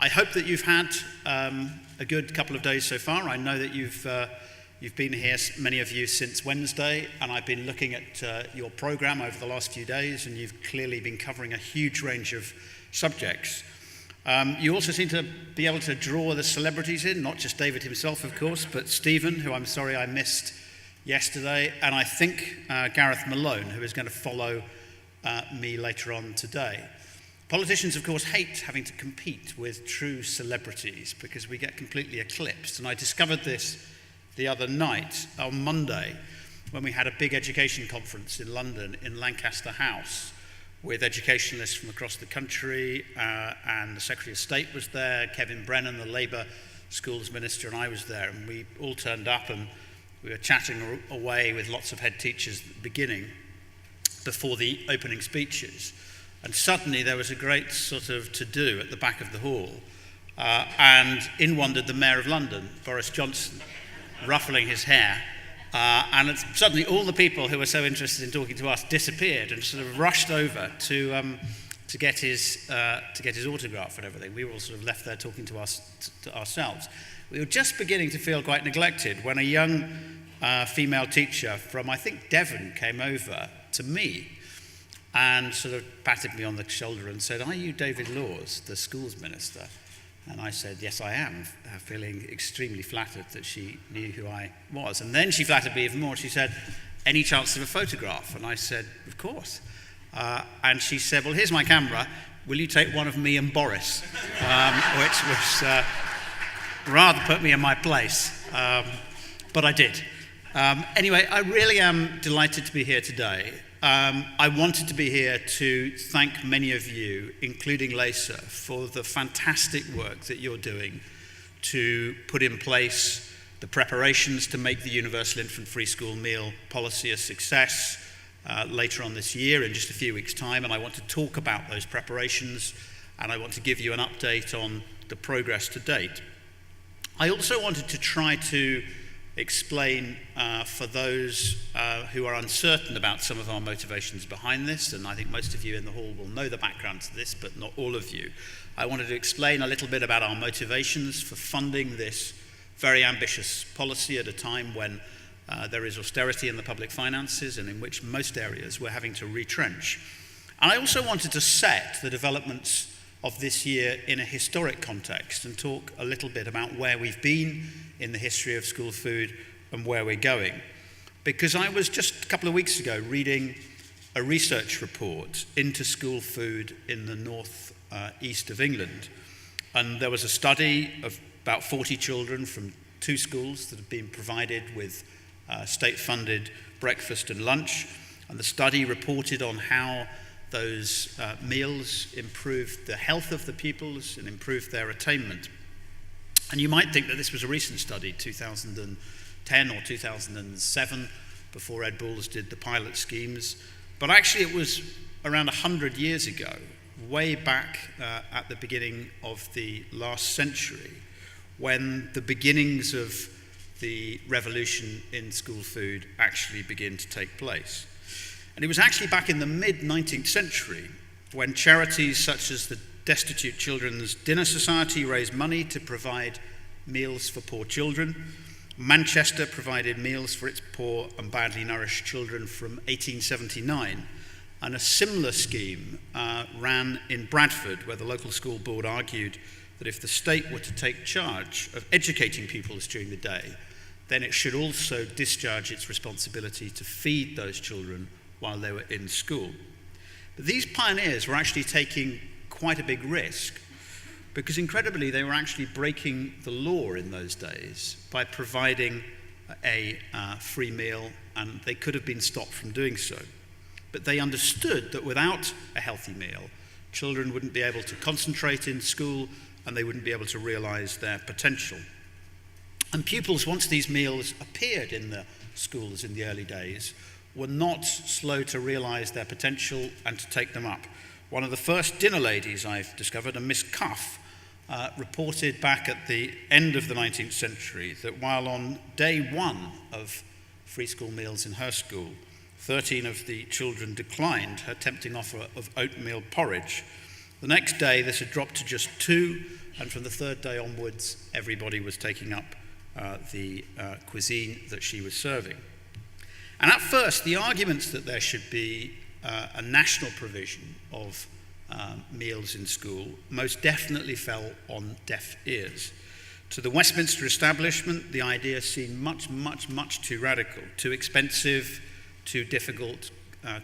I hope that you've had a good couple of days so far. I know that you've been here, many of you, since Wednesday, and I've been looking at your program over the last few days, and you've clearly been covering a huge range of subjects. You also seem to be able to draw the celebrities in, not just David himself, of course, but Stephen, who I'm sorry I missed yesterday, and I think Gareth Malone, who is going to follow me later on today. Politicians, of course, hate having to compete with true celebrities because we get completely eclipsed. And I discovered this the other night, on Monday, when we had a big education conference in London, in Lancaster House, with educationalists from across the country, and the Secretary of State was there, Kevin Brennan, the Labour Schools Minister, and I was there. And we all turned up and we were chatting away with lots of head teachers at the beginning, before the opening speeches. And suddenly there was a great sort of to-do at the back of the hall. And in wandered the Mayor of London, Boris Johnson, ruffling his hair. And suddenly all the people who were so interested in talking to us disappeared and sort of rushed over to get his autograph and everything. We were all sort of left there talking to ourselves. We were just beginning to feel quite neglected when a young female teacher from, I think, Devon came over to me and sort of patted me on the shoulder and said, "Are you David Laws, the schools minister?" And I said, "Yes, I am," feeling extremely flattered that she knew who I was. And then she flattered me even more. She said, "Any chance of a photograph?" And I said, "Of course." And she said, "Well, here's my camera. Will you take one of me and Boris?" Which was rather put me in my place. But I did. Anyway, I really am delighted to be here today. I wanted to be here to thank many of you, including LACA, for the fantastic work that you're doing to put in place the preparations to make the Universal Infant Free School Meal policy a success later on this year, in just a few weeks' time. And I want to talk about those preparations, and I want to give you an update on the progress to date. I also wanted to try to explain for those who are uncertain about some of our motivations behind this, and I think most of you in the hall will know the background to this, but not all of you. I wanted to explain a little bit about our motivations for funding this very ambitious policy at a time when there is austerity in the public finances and in which most areas we're having to retrench. And I also wanted to set the developments of this year in a historic context and talk a little bit about where we've been in the history of school food and where we're going. Because I was just a couple of weeks ago reading a research report into school food in the north east of England. And there was a study of about 40 children from 2 schools that had been provided with state-funded breakfast and lunch. And the study reported on how those meals improved the health of the pupils and improved their attainment. And you might think that this was a recent study, 2010 or 2007, before Ed Balls did the pilot schemes. But actually it was around 100 years ago, way back at the beginning of the last century, when the beginnings of the revolution in school food actually begin to take place. And it was actually back in the mid-19th century when charities such as the Destitute Children's Dinner Society raised money to provide meals for poor children. Manchester provided meals for its poor and badly nourished children from 1879. And a similar scheme ran in Bradford, where the local school board argued that if the state were to take charge of educating pupils during the day, then it should also discharge its responsibility to feed those children while they were in school. But these pioneers were actually taking quite a big risk, because incredibly they were actually breaking the law in those days by providing a free meal, and they could have been stopped from doing so. But they understood that without a healthy meal, children wouldn't be able to concentrate in school and they wouldn't be able to realize their potential. And pupils, once these meals appeared in the schools in the early days, were not slow to realize their potential and to take them up. One of the first dinner ladies I've discovered, a Miss Cuff, reported back at the end of the 19th century that while on day 1 of free school meals in her school, 13 of the children declined her tempting offer of oatmeal porridge. The next day, this had dropped to just 2, and from the third day onwards, everybody was taking up the cuisine that she was serving. And at first, the arguments that there should be a national provision of meals in school most definitely fell on deaf ears. To the Westminster establishment, the idea seemed much too radical, too expensive, too difficult,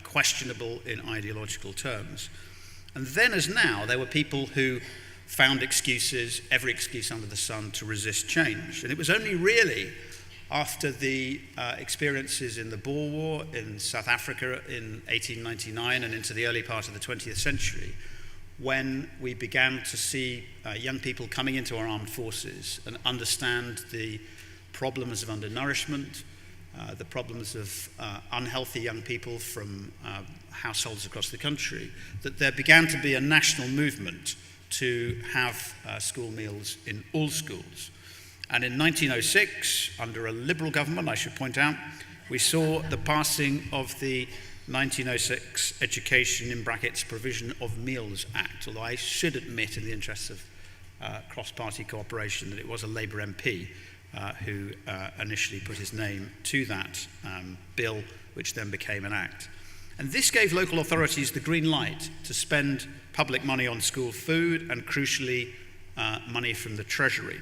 questionable in ideological terms. And then as now, there were people who found excuses, every excuse under the sun, to resist change. And it was only really after the experiences in the Boer War in South Africa in 1899 and into the early part of the 20th century when we began to see young people coming into our armed forces and understand the problems of undernourishment, the problems of unhealthy young people from households across the country, that there began to be a national movement to have school meals in all schools. And in 1906, under a Liberal government, I should point out, we saw the passing of the 1906 Education, in brackets, Provision of Meals Act, although I should admit, in the interests of cross-party cooperation, that it was a Labour MP who initially put his name to that bill, which then became an act. And this gave local authorities the green light to spend public money on school food and, crucially, money from the Treasury.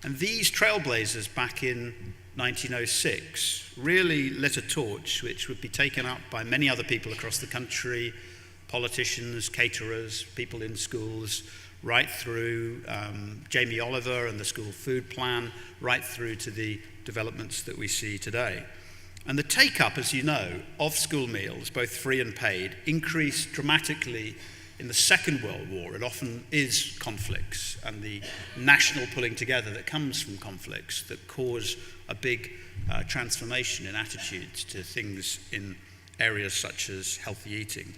And these trailblazers back in 1906 really lit a torch which would be taken up by many other people across the country, politicians, caterers, people in schools, right through Jamie Oliver and the school food plan, right through to the developments that we see today. And the take-up, as you know, of school meals, both free and paid, increased dramatically in the Second World War. It often is conflicts and the national pulling together that comes from conflicts that cause a big transformation in attitudes to things in areas such as healthy eating.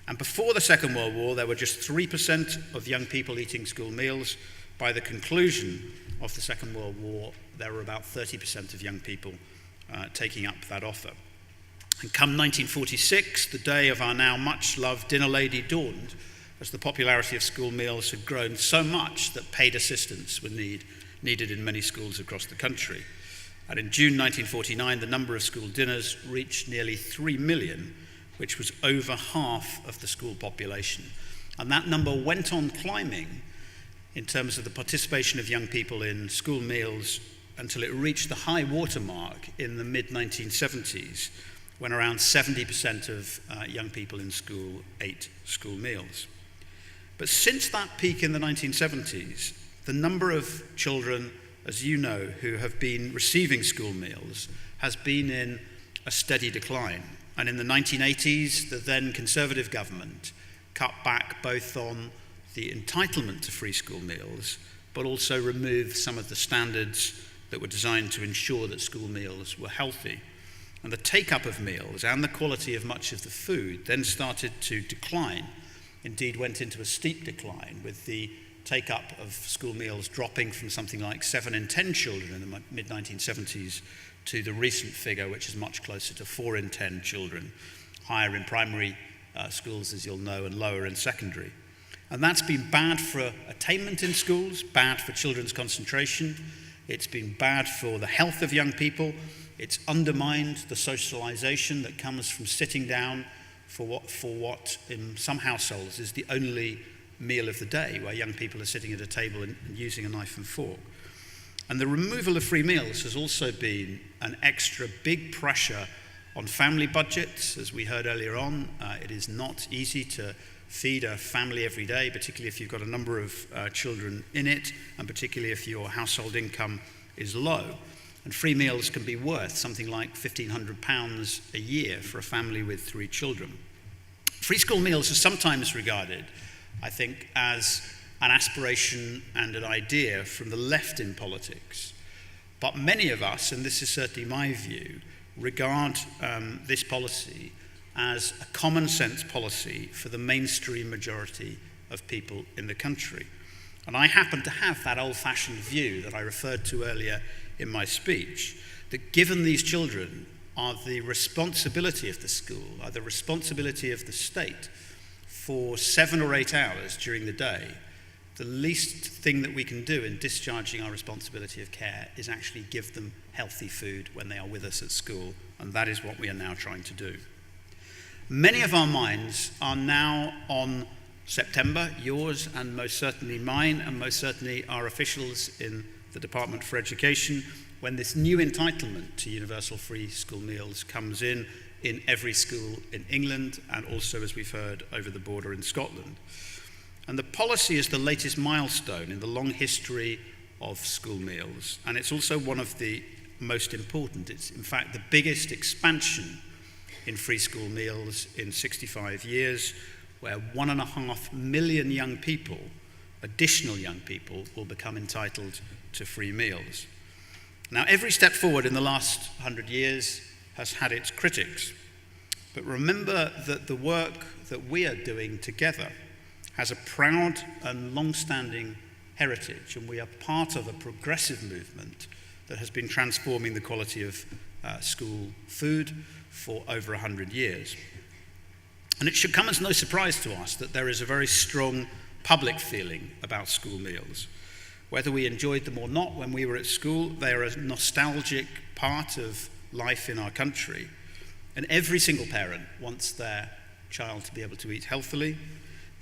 And before the Second World War, there were just 3% of young people eating school meals. By the conclusion of the Second World War, there were about 30% of young people taking up that offer. And come 1946, the day of our now much-loved dinner lady dawned, as the popularity of school meals had grown so much that paid assistance were needed in many schools across the country. And in June 1949, the number of school dinners reached nearly 3 million, which was over half of the school population. And that number went on climbing in terms of the participation of young people in school meals until it reached the high watermark in the mid-1970s, when around 70% of young people in school ate school meals. But since that peak in the 1970s, the number of children, as you know, who have been receiving school meals has been in a steady decline. And in the 1980s, the then Conservative government cut back both on the entitlement to free school meals, but also removed some of the standards that were designed to ensure that school meals were healthy. And the take-up of meals and the quality of much of the food then started to decline, indeed went into a steep decline, with the take-up of school meals dropping from something like 7 in 10 children in the mid-1970s to the recent figure, which is much closer to 4 in 10 children, higher in primary schools, as you'll know, and lower in secondary. And that's been bad for attainment in schools, bad for children's concentration, it's been bad for the health of young people. It's undermined the socialization that comes from sitting down for what in some households is the only meal of the day, where young people are sitting at a table and using a knife and fork. And the removal of free meals has also been an extra big pressure on family budgets. As we heard earlier on, it is not easy to feed a family every day, particularly if you've got a number of children in it, and particularly if your household income is low. And free meals can be worth something like £1,500 a year for a family with 3 children. Free school meals are sometimes regarded, I think, as an aspiration and an idea from the left in politics. But many of us, and this is certainly my view, regard this policy as a common sense policy for the mainstream majority of people in the country. And I happen to have that old-fashioned view that I referred to earlier in my speech, that given these children are the responsibility of the school, are the responsibility of the state for 7 or 8 hours during the day, the least thing that we can do in discharging our responsibility of care is actually give them healthy food when they are with us at school, and that is what we are now trying to do. Many of our minds are now on September, yours and most certainly mine, and most certainly our officials in the Department for Education, when this new entitlement to universal free school meals comes in every school in England, and also, as we've heard, over the border in Scotland. And the policy is the latest milestone in the long history of school meals, and it's also one of the most important. It's in fact the biggest expansion in free school meals in 65 years, where 1.5 million young people, additional young people, will become entitled to free meals. Now, every step forward in the last 100 years has had its critics, but remember that the work that we are doing together has a proud and long-standing heritage, and we are part of a progressive movement that has been transforming the quality of school food for over 100 years. And it should come as no surprise to us that there is a very strong public feeling about school meals. Whether we enjoyed them or not when we were at school, they are a nostalgic part of life in our country. And every single parent wants their child to be able to eat healthily.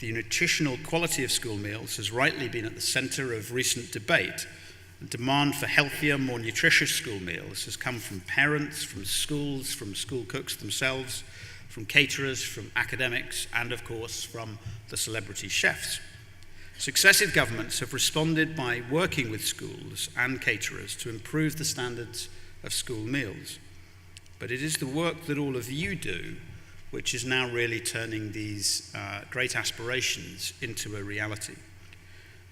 The nutritional quality of school meals has rightly been at the centre of recent debate. The demand for healthier, more nutritious school meals has come from parents, from schools, from school cooks themselves, from caterers, from academics, and of course from the celebrity chefs. Successive governments have responded by working with schools and caterers to improve the standards of school meals. But it is the work that all of you do which is now really turning these great aspirations into a reality.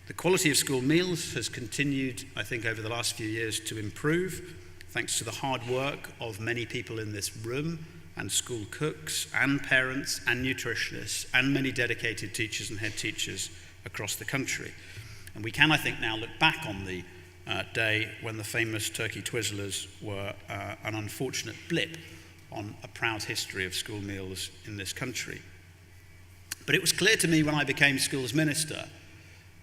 The quality of school meals has continued, I think, over the last few years to improve, thanks to the hard work of many people in this room, and school cooks, and parents, and nutritionists, and many dedicated teachers and head teachers across the country. And we can, I think, now look back on the day when the famous turkey Twizzlers were an unfortunate blip on a proud history of school meals in this country. But it was clear to me when I became schools minister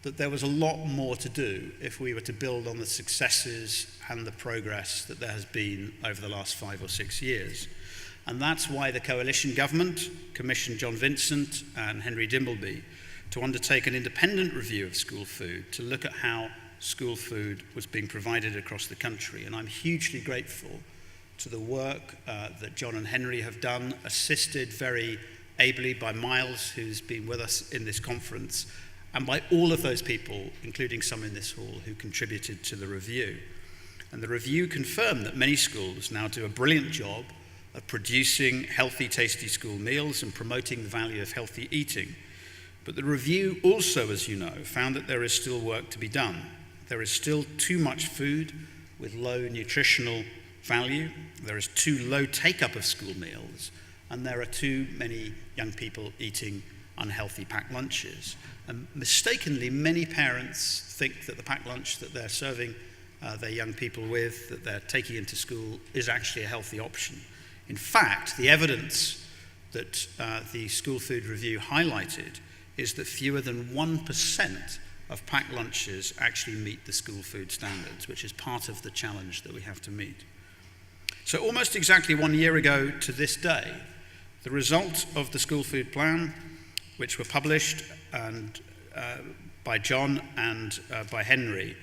that there was a lot more to do if we were to build on the successes and the progress that there has been over the last 5 or 6 years. And that's why the coalition government commissioned John Vincent and Henry Dimbleby to undertake an independent review of school food, to look at how school food was being provided across the country. And I'm hugely grateful to the work that John and Henry have done, assisted very ably by Miles, who's been with us in this conference, and by all of those people, including some in this hall, who contributed to the review. And the review confirmed that many schools now do a brilliant job of producing healthy, tasty school meals and promoting the value of healthy eating. But the review also, as you know, found that there is still work to be done. There is still too much food with low nutritional value, there is too low take-up of school meals, and there are too many young people eating unhealthy packed lunches. And mistakenly, many parents think that the packed lunch that they're serving their young people with, that they're taking into school, is actually a healthy option. In fact, the evidence that the School Food Review highlighted is that fewer than 1% of packed lunches actually meet the school food standards, which is part of the challenge that we have to meet. So almost exactly 1 year ago to this day, the results of the school food plan, which were published and by John and by Henry,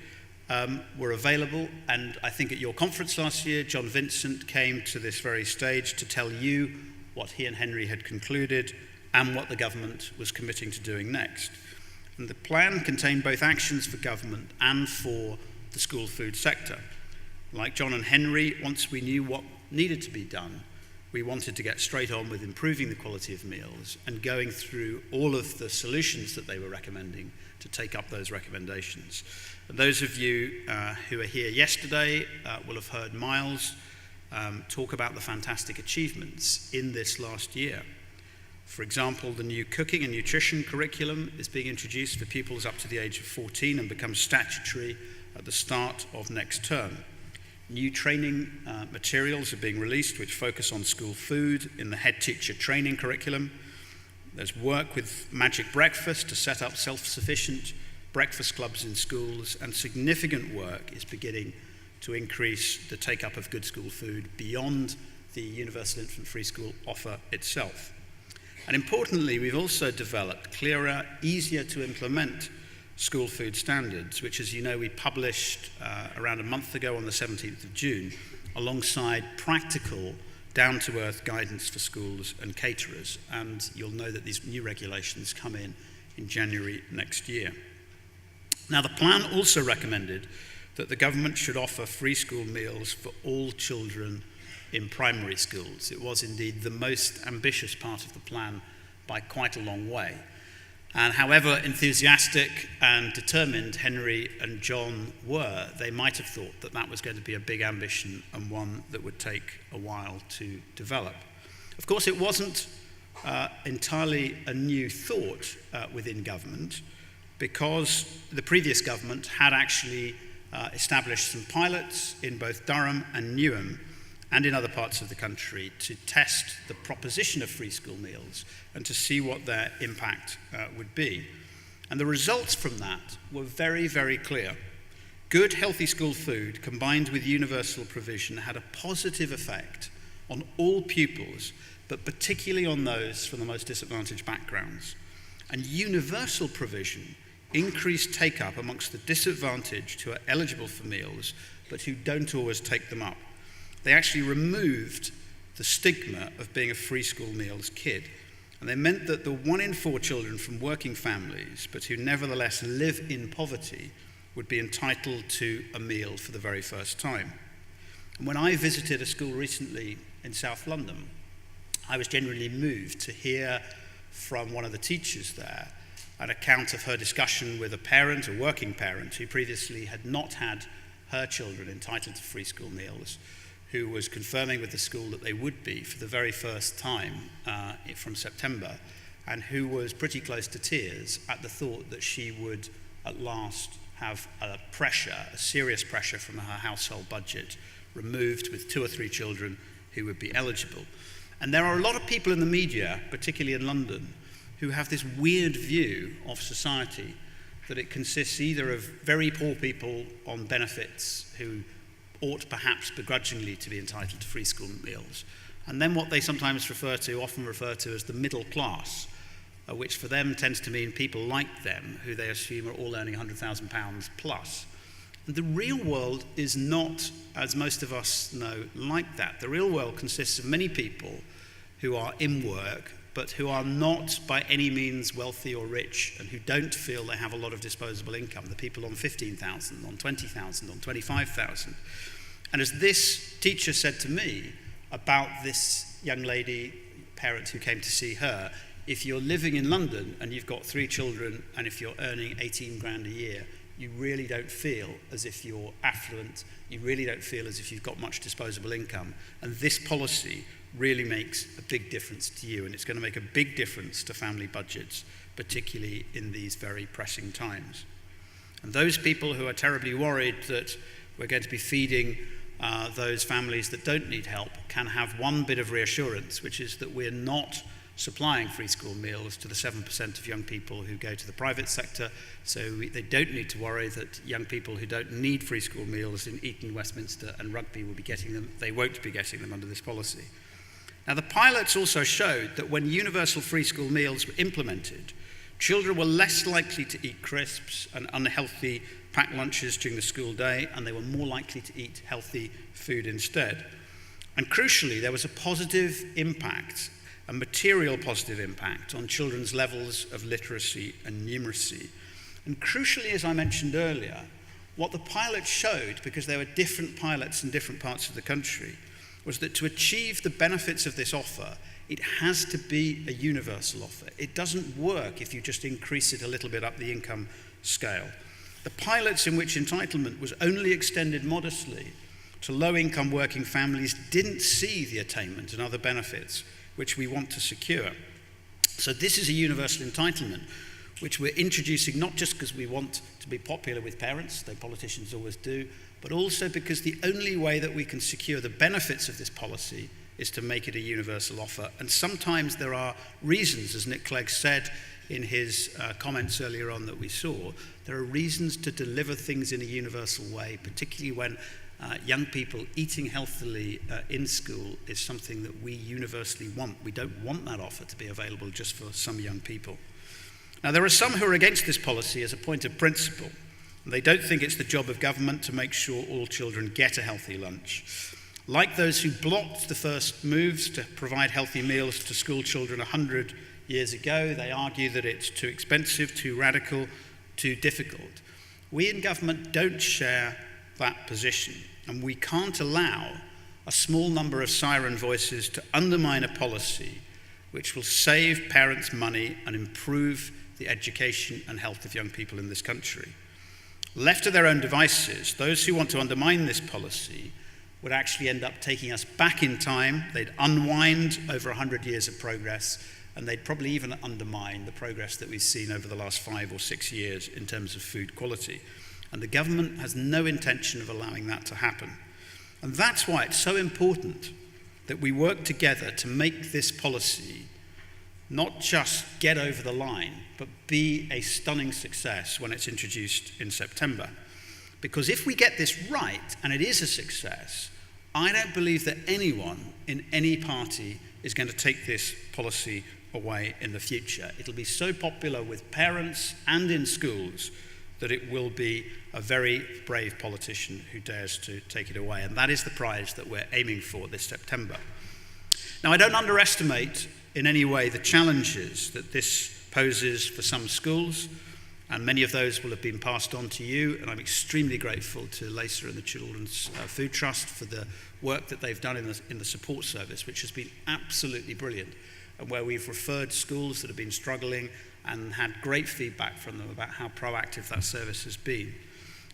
were available. And I think at your conference last year, John Vincent came to this very stage to tell you what he and Henry had concluded and what the government was committing to doing next. And the plan contained both actions for government and for the school food sector. Like John and Henry, once we knew what needed to be done, we wanted to get straight on with improving the quality of meals and going through all of the solutions that they were recommending to take up those recommendations. And those of you who are here yesterday will have heard Miles talk about the fantastic achievements in this last year. For example, the new cooking and nutrition curriculum is being introduced for pupils up to the age of 14 and becomes statutory at the start of next term. New training materials are being released which focus on school food in the head teacher training curriculum. There's work with Magic Breakfast to set up self-sufficient breakfast clubs in schools, and significant work is beginning to increase the take-up of good school food beyond the Universal Infant Free School offer itself. And importantly, we've also developed clearer, easier to implement school food standards, which, as you know, we published around a month ago on the 17th of June, alongside practical, down-to-earth guidance for schools and caterers. And you'll know that these new regulations come in January next year. Now, the plan also recommended that the government should offer free school meals for all children in primary schools. It was indeed the most ambitious part of the plan by quite a long way. And however enthusiastic and determined Henry and John were, they might have thought that that was going to be a big ambition and one that would take a while to develop. Of course, it wasn't entirely a new thought within government, because the previous government had actually established some pilots in both Durham and Newham and in other parts of the country to test the proposition of free school meals and to see what their impact would be. And the results from that were very, very clear. Good, healthy school food combined with universal provision had a positive effect on all pupils, but particularly on those from the most disadvantaged backgrounds. And universal provision increased take-up amongst the disadvantaged who are eligible for meals, but who don't always take them up. They actually removed the stigma of being a free school meals kid. And they meant that the 1 in 4 children from working families, but who nevertheless live in poverty, would be entitled to a meal for the very first time. And when I visited a school recently in South London, I was genuinely moved to hear from one of the teachers there an account of her discussion with a parent, a working parent, who previously had not had her children entitled to free school meals, who was confirming with the school that they would be for the very first time from September, and who was pretty close to tears at the thought that she would at last have a serious pressure from her household budget removed with 2 or 3 children who would be eligible. And there are a lot of people in the media, particularly in London, who have this weird view of society that it consists either of very poor people on benefits who ought perhaps begrudgingly to be entitled to free school meals, and then what they sometimes often refer to as the middle class, which for them tends to mean people like them, who they assume are all earning £100,000 plus. And the real world is not, as most of us know, like that. The real world consists of many people who are in work, but who are not by any means wealthy or rich, and who don't feel they have a lot of disposable income. The people on 15,000, on 20,000, on 25,000. And as this teacher said to me about this young lady, parent who came to see her, if you're living in London and you've got 3 children, and if you're earning 18 grand a year, you really don't feel as if you're affluent, you really don't feel as if you've got much disposable income. And this policy really makes a big difference to you, and it's going to make a big difference to family budgets, particularly in these very pressing times. And those people who are terribly worried that we're going to be feeding those families that don't need help can have one bit of reassurance, which is that we're not supplying free school meals to the 7% of young people who go to the private sector, so they don't need to worry that young people who don't need free school meals in Eton, Westminster and Rugby will be getting them. They won't be getting them under this policy. Now, the pilots also showed that when universal free school meals were implemented, children were less likely to eat crisps and unhealthy packed lunches during the school day, and they were more likely to eat healthy food instead. And crucially, there was a positive impact, a material positive impact on children's levels of literacy and numeracy. And crucially, as I mentioned earlier, what the pilots showed, because there were different pilots in different parts of the country, was that to achieve the benefits of this offer, it has to be a universal offer. It doesn't work if you just increase it a little bit up the income scale. The pilots in which entitlement was only extended modestly to low-income working families didn't see the attainment and other benefits which we want to secure. So this is a universal entitlement, which we're introducing not just because we want to be popular with parents, though politicians always do, but also because the only way that we can secure the benefits of this policy is to make it a universal offer. And sometimes there are reasons, as Nick Clegg said in his comments earlier on that we saw, there are reasons to deliver things in a universal way, particularly when young people eating healthily in school is something that we universally want. We don't want that offer to be available just for some young people. Now, there are some who are against this policy as a point of principle. They don't think it's the job of government to make sure all children get a healthy lunch. Like those who blocked the first moves to provide healthy meals to school children 100 years ago, they argue that it's too expensive, too radical, too difficult. We in government don't share that position, and we can't allow a small number of siren voices to undermine a policy which will save parents money and improve the education and health of young people in this country. Left to their own devices, those who want to undermine this policy would actually end up taking us back in time. They'd unwind over 100 years of progress, and they'd probably even undermine the progress that we've seen over the last 5 or 6 years in terms of food quality. And the government has no intention of allowing that to happen. And that's why it's so important that we work together to make this policy not just get over the line, but be a stunning success when it's introduced in September. Because if we get this right, and it is a success, I don't believe that anyone in any party is going to take this policy away in the future. It'll be so popular with parents and in schools that it will be a very brave politician who dares to take it away. And that is the prize that we're aiming for this September. Now, I don't underestimate in any way the challenges that this poses for some schools, and many of those will have been passed on to you, and I'm extremely grateful to LACA and the Children's Food Trust for the work that they've done in the support service, which has been absolutely brilliant, and where we've referred schools that have been struggling and had great feedback from them about how proactive that service has been.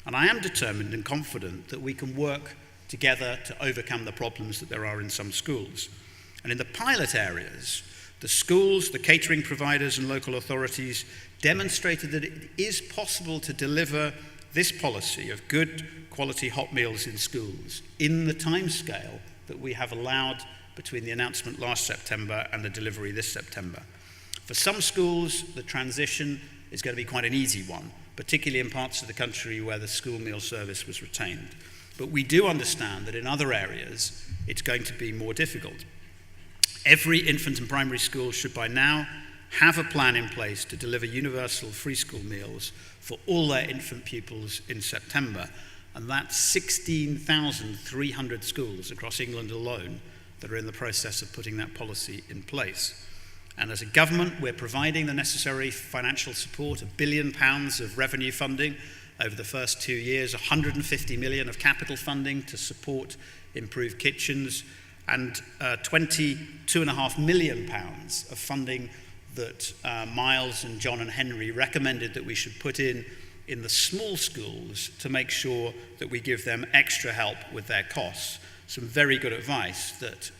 And I am determined and confident that we can work together to overcome the problems that there are in some schools. And in the pilot areas, the schools, the catering providers and local authorities demonstrated that it is possible to deliver this policy of good quality hot meals in schools in the timescale that we have allowed between the announcement last September and the delivery this September. For some schools, the transition is going to be quite an easy one, particularly in parts of the country where the school meal service was retained. But we do understand that in other areas, it's going to be more difficult. Every infant and primary school should by now have a plan in place to deliver universal free school meals for all their infant pupils in September. And that's 16,300 schools across England alone that are in the process of putting that policy in place. And as a government, we're providing the necessary financial support, £1 billion of revenue funding over the first 2 years, 150 million of capital funding to support improved kitchens, and £22.5 million of funding that Miles and John and Henry recommended that we should put in the small schools to make sure that we give them extra help with their costs. Some very good advice that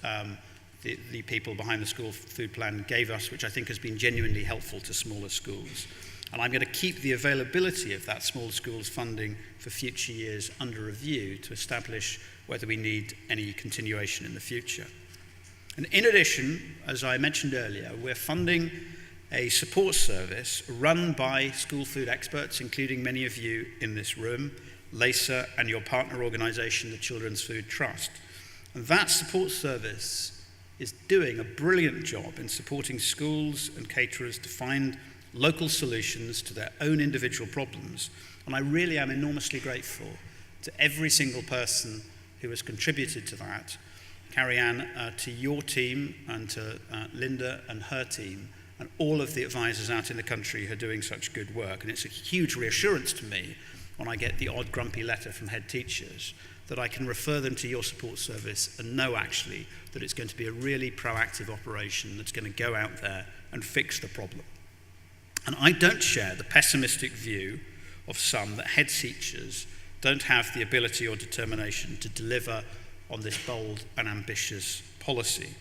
the people behind the school food plan gave us, which I think has been genuinely helpful to smaller schools. And I'm going to keep the availability of that small schools funding for future years under review to establish whether we need any continuation in the future. And in addition, as I mentioned earlier, we're funding a support service run by school food experts, including many of you in this room, LACA and your partner organisation, the Children's Food Trust. And that support service is doing a brilliant job in supporting schools and caterers to find local solutions to their own individual problems. And I really am enormously grateful to every single person who has contributed to that. Carrie-Anne, to your team and to Linda and her team and all of the advisors out in the country who are doing such good work. And it's a huge reassurance to me when I get the odd grumpy letter from head teachers that I can refer them to your support service and know actually that it's going to be a really proactive operation that's going to go out there and fix the problem. And I don't share the pessimistic view of some that head teachers don't have the ability or determination to deliver on this bold and ambitious policy.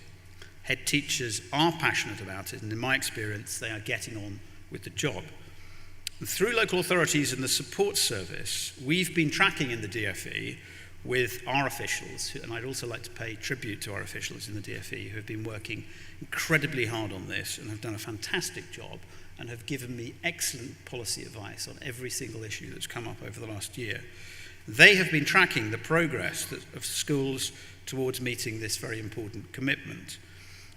Head teachers are passionate about it, and in my experience, they are getting on with the job. And through local authorities and the support service, we've been tracking in the DFE with our officials, and I'd also like to pay tribute to our officials in the DfE who have been working incredibly hard on this and have done a fantastic job and have given me excellent policy advice on every single issue that's come up over the last year. They have been tracking the progress of schools towards meeting this very important commitment.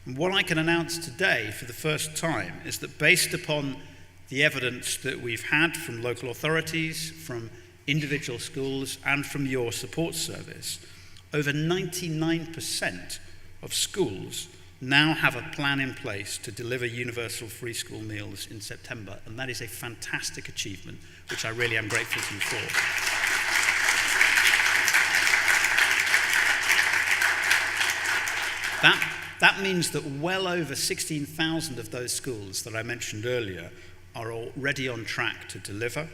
And what I can announce today for the first time is that based upon the evidence that we've had from local authorities, from individual schools, and from your support service, over 99% of schools now have a plan in place to deliver universal free school meals in September, and that is a fantastic achievement, which I really am grateful to you for. That means that well over 16,000 of those schools that I mentioned earlier are already on track to deliver.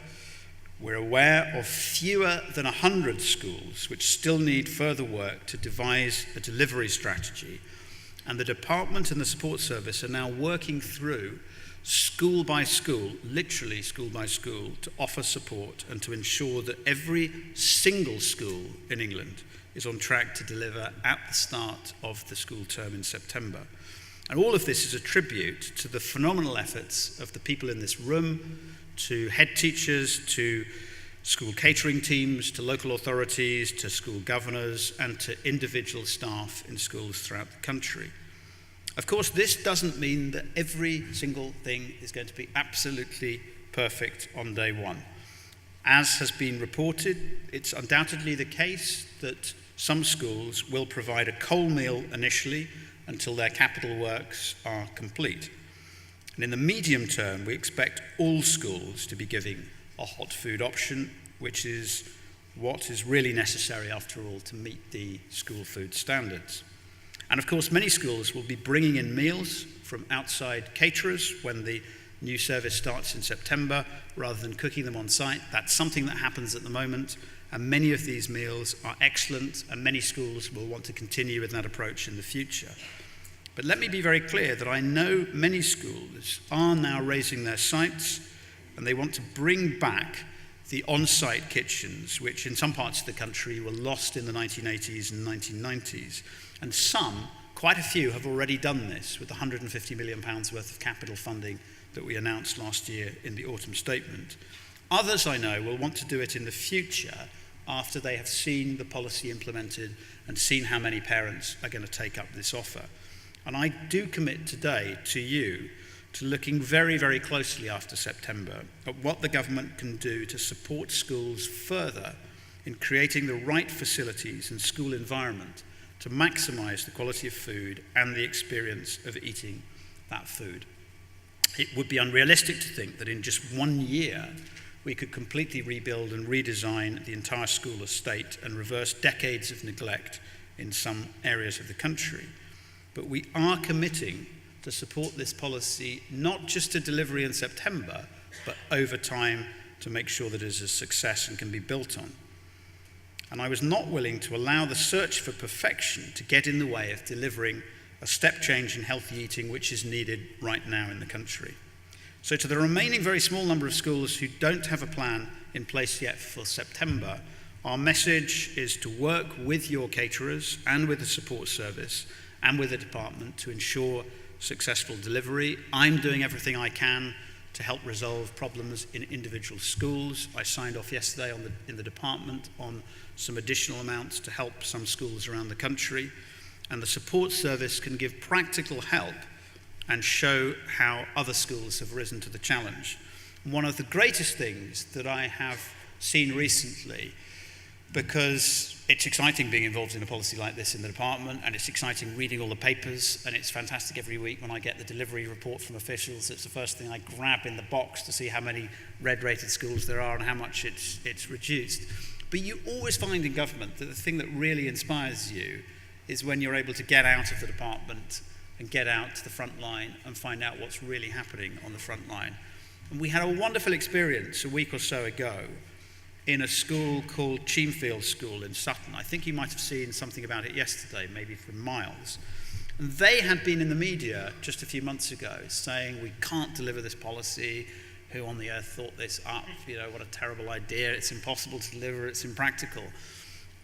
We're aware of fewer than 100 schools which still need further work to devise a delivery strategy, and the department and the support service are now working through school by school, literally school by school, to offer support and to ensure that every single school in England is on track to deliver at the start of the school term in September. And all of this is a tribute to the phenomenal efforts of the people in this room, to head teachers, to school catering teams, to local authorities, to school governors, and to individual staff in schools throughout the country. Of course, this doesn't mean that every single thing is going to be absolutely perfect on day one. As has been reported, it's undoubtedly the case that some schools will provide a cold meal initially until their capital works are complete. And in the medium term, we expect all schools to be giving a hot food option, which is what is really necessary, after all, to meet the school food standards. And of course, many schools will be bringing in meals from outside caterers when the new service starts in September, rather than cooking them on site. That's something that happens at the moment, and many of these meals are excellent, and many schools will want to continue with that approach in the future. But let me be very clear that I know many schools are now raising their sights, and they want to bring back the on-site kitchens, which in some parts of the country were lost in the 1980s and 1990s. And some, quite a few, have already done this with the £150 million worth of capital funding that we announced last year in the autumn statement. Others, I know, will want to do it in the future after they have seen the policy implemented and seen how many parents are going to take up this offer. And I do commit today to you to looking very, very closely after September at what the government can do to support schools further in creating the right facilities and school environment to maximise the quality of food and the experience of eating that food. It would be unrealistic to think that in just 1 year we could completely rebuild and redesign the entire school estate and reverse decades of neglect in some areas of the country. But we are committing to support this policy not just to delivery in September, but over time to make sure that it is a success and can be built on. And I was not willing to allow the search for perfection to get in the way of delivering a step change in healthy eating which is needed right now in the country. So to the remaining very small number of schools who don't have a plan in place yet for September, our message is to work with your caterers and with the support service and with the department to ensure successful delivery. I'm doing everything I can to help resolve problems in individual schools. I signed off yesterday in the department on some additional amounts to help some schools around the country. And the support service can give practical help and show how other schools have risen to the challenge. One of the greatest things that I have seen recently, because it's exciting being involved in a policy like this in the department, and it's exciting reading all the papers, and it's fantastic every week when I get the delivery report from officials. It's the first thing I grab in the box to see how many red-rated schools there are and how much it's reduced. But you always find in government that the thing that really inspires you is when you're able to get out of the department and get out to the front line and find out what's really happening on the front line. And we had a wonderful experience a week or so ago in a school called Cheamfield School in Sutton. I think you might have seen something about it yesterday, maybe from Miles. And they had been in the media just a few months ago saying, we can't deliver this policy. Who on the earth thought this up? You know, what a terrible idea. It's impossible to deliver. It's impractical.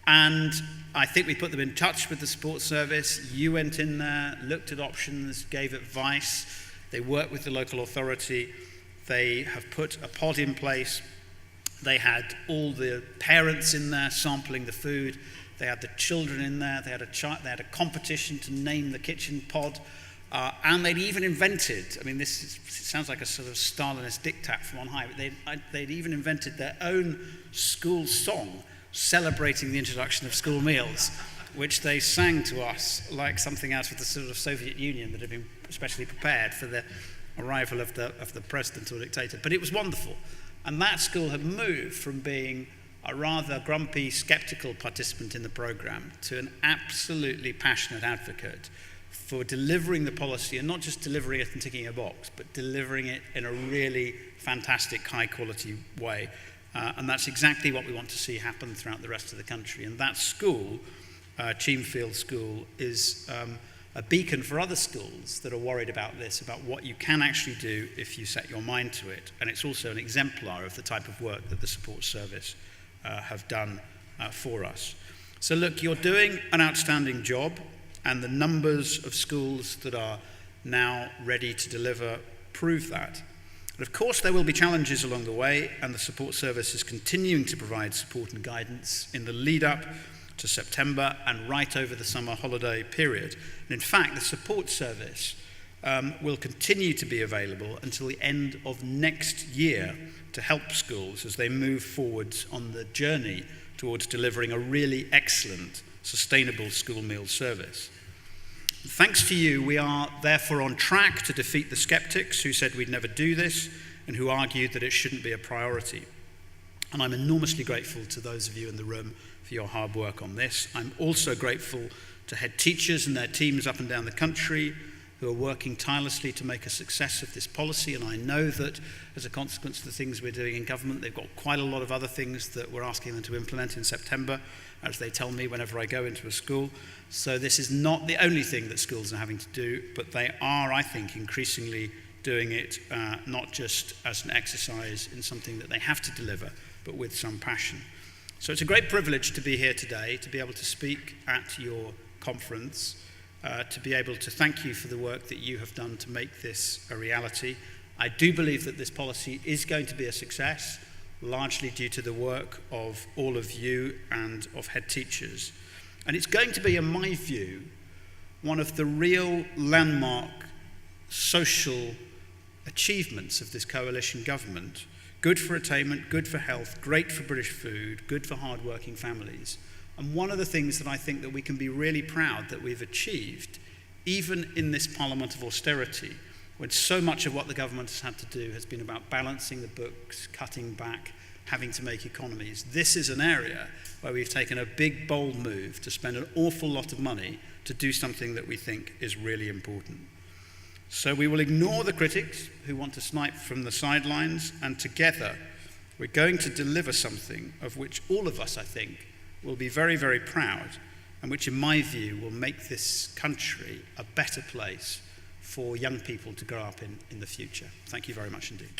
And I think we put them in touch with the support service. You went in there, looked at options, gave advice. They worked with the local authority. They have put a pod in place. They had all the parents in there sampling the food. They had the children in there. They had a competition to name the kitchen pod. And they'd even invented, it sounds like a sort of Stalinist diktat from on high, but they'd even invented their own school song celebrating the introduction of school meals, which they sang to us like something out of the sort of Soviet Union that had been especially prepared for the arrival of the president or dictator. But it was wonderful. And that school had moved from being a rather grumpy, skeptical participant in the programme to an absolutely passionate advocate for delivering the policy, and not just delivering it and ticking a box, but delivering it in a really fantastic, high-quality way. And that's exactly what we want to see happen throughout the rest of the country. And that school, Cheamfield School, is a beacon for other schools that are worried about this, about what you can actually do if you set your mind to it. And it's also an exemplar of the type of work that the support service have done for us. So look, you're doing an outstanding job, and the numbers of schools that are now ready to deliver prove that. But of course there will be challenges along the way, and the support service is continuing to provide support and guidance in the lead up to September and right over the summer holiday period. And in fact, the support service will continue to be available until the end of next year to help schools as they move forwards on the journey towards delivering a really excellent, sustainable school meal service. Thanks to you, we are therefore on track to defeat the skeptics who said we'd never do this and who argued that it shouldn't be a priority. And I'm enormously grateful to those of you in the room for your hard work on this. I'm also grateful to head teachers and their teams up and down the country who are working tirelessly to make a success of this policy. And I know that as a consequence of the things we're doing in government, they've got quite a lot of other things that we're asking them to implement in September, as they tell me whenever I go into a school. So this is not the only thing that schools are having to do, but they are, I think, increasingly doing it not just as an exercise in something that they have to deliver, but with some passion. So it's a great privilege to be here today, to be able to speak at your conference, to be able to thank you for the work that you have done to make this a reality. I do believe that this policy is going to be a success, largely due to the work of all of you and of head teachers. And it's going to be, in my view, one of the real landmark social achievements of this coalition government. Good for attainment, good for health, great for British food, good for hard-working families. And one of the things that I think that we can be really proud that we've achieved, even in this parliament of austerity, when so much of what the government has had to do has been about balancing the books, cutting back, having to make economies. This is an area where we've taken a big, bold move to spend an awful lot of money to do something that we think is really important. So we will ignore the critics who want to snipe from the sidelines, and together we're going to deliver something of which all of us, I think, will be very, very proud, and which, in my view, will make this country a better place for young people to grow up in the future. Thank you very much indeed.